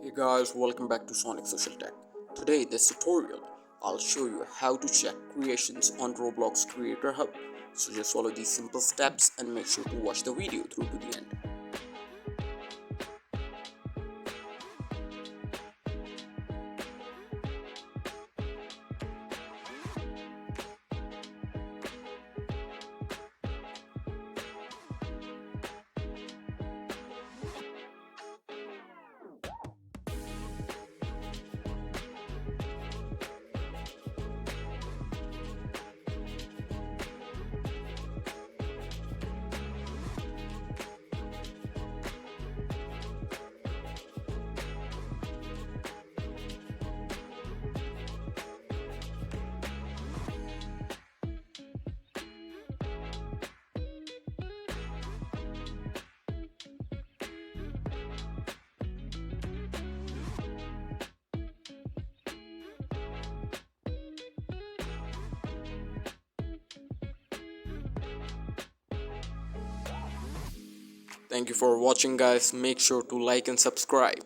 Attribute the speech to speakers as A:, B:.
A: Hey guys, welcome back to Sonic Social Tech. Today in this tutorial, I'll show you how to check creations on Roblox Creator Hub. So just follow these simple steps and make sure to watch the video through to the end. Thank you for watching guys. Make sure to like and subscribe.